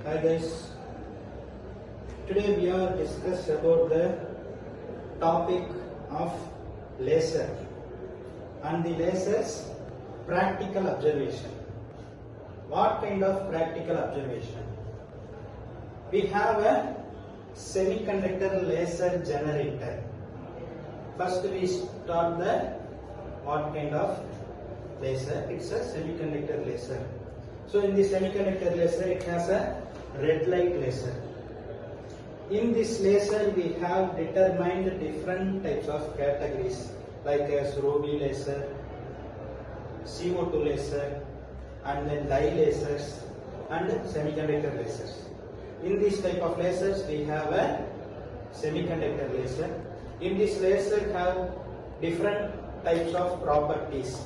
Hi guys, today we are discuss about the topic of laser and the laser's practical observation. What kind of practical observation? We have a semiconductor laser generator. First we start the what kind of laser? It's a semiconductor laser. So in the semiconductor laser it has a red light laser. In this laser we have determined different types of categories like as Robi laser, CO2 laser, and then dye lasers and semiconductor lasers. In this type of lasers we have a semiconductor laser. In this laser have different types of properties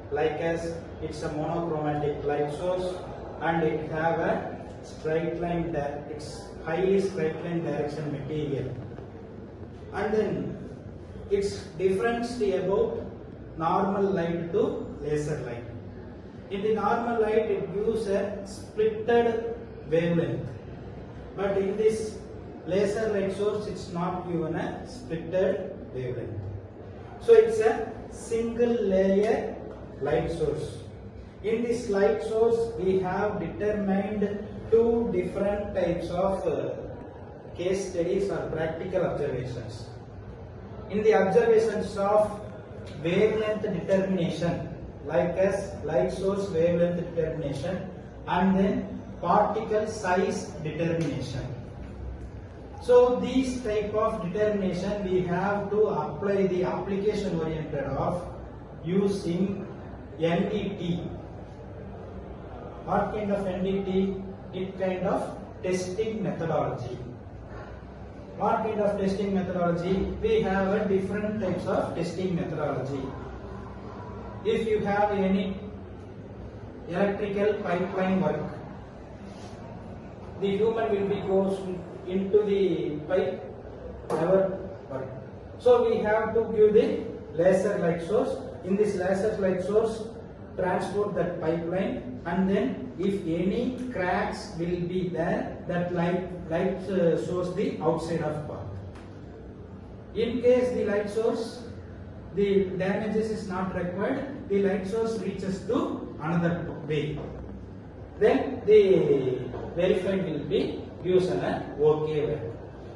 like as it's a monochromatic light source and it have a straight line, it's highly straight line direction material, and then its difference about normal light to laser light. In the normal light it gives a splitted wavelength, but in this laser light source it's not given a splitted wavelength. So it's a single layer light source. In this light source we have determined two different types of case studies or practical observations. In the observations of wavelength determination like as light source wavelength determination and then particle size determination. So these type of determination we have to apply the application oriented of using NDT. What kind of NDT? It kind of testing methodology. What kind of testing methodology? We have a different types of testing methodology. If you have any electrical pipeline work, the human will be goes into the pipe never work. So we have to give the laser light source. In this laser light source transport that pipeline, and then if any cracks will be there, that light shows the outside of path. In case the light source, the damages is not required, the light source reaches to another way, then the verified will be used in a OK way.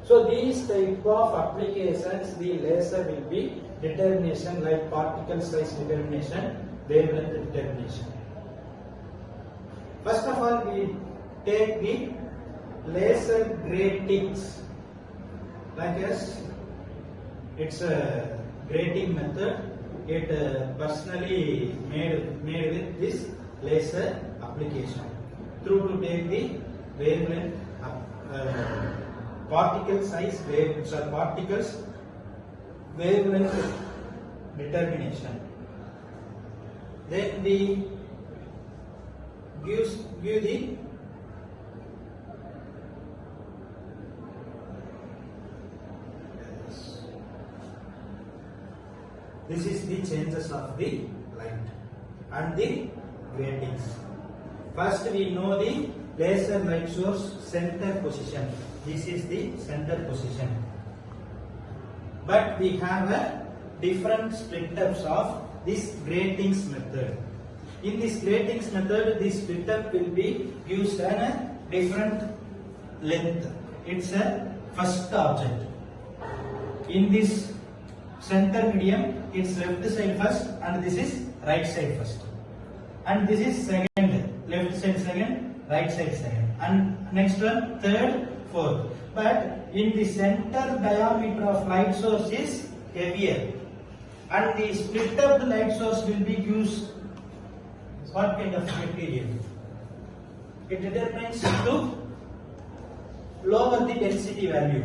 So these type of applications, the laser will be determination like particle size determination, wavelength determination. First of all, we take the laser gratings, like as it's a grating method. It personally made with this laser application through to take the wavelength particle size particles wavelength determination. Then we give the this is the changes of the light and the gratings. First we know the laser light source center position. This is the center position. But we have a different split ups of this gratings method. In this gratings method, this split up will be used on a different length. It's a first object. In this center medium, it's left side first and this is right side first. And this is second, left side second, right side second. And next one, third, fourth. But in the center diameter of light source is heavier. And the split up the light source will be used what kind of material? It determines to lower the density value.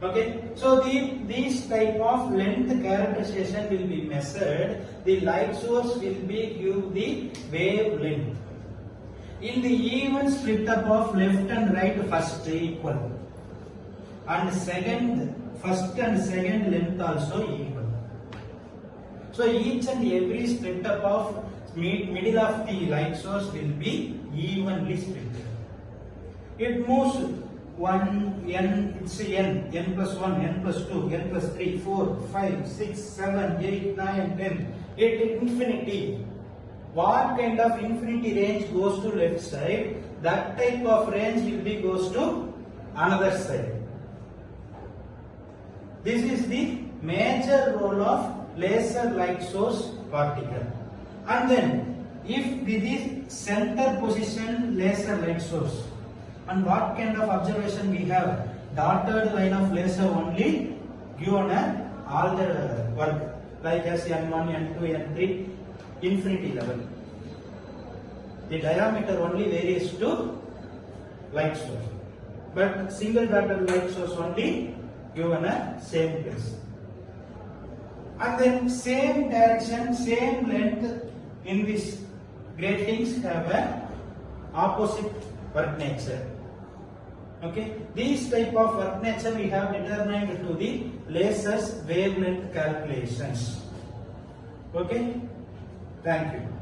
Okay, so these type of length characterization will be measured. The light source will be give the wavelength. In the even split up of left and right first equal, and second first and second length also equal. So each and every split up of middle of the light source will be evenly split. it moves 1, n, it's a n plus 1, n plus 2, n plus 3, 4, 5, 6, 7, 8, 9, 10, it infinity. What kind of infinity range goes to left side? That type of range will be goes to another side. This is the major role of laser light source particle. And then if this is center position laser light source, and what kind of observation we have? Dotted line of laser only given all the work like as N1, N2, N3 infinity level. The diameter only varies to light source, but single dotted light source only given a same place. And then same direction, same length in this gratings have a opposite work nature. Okay, these type of work nature we have determined to the lasers wavelength calculations. Okay, thank you.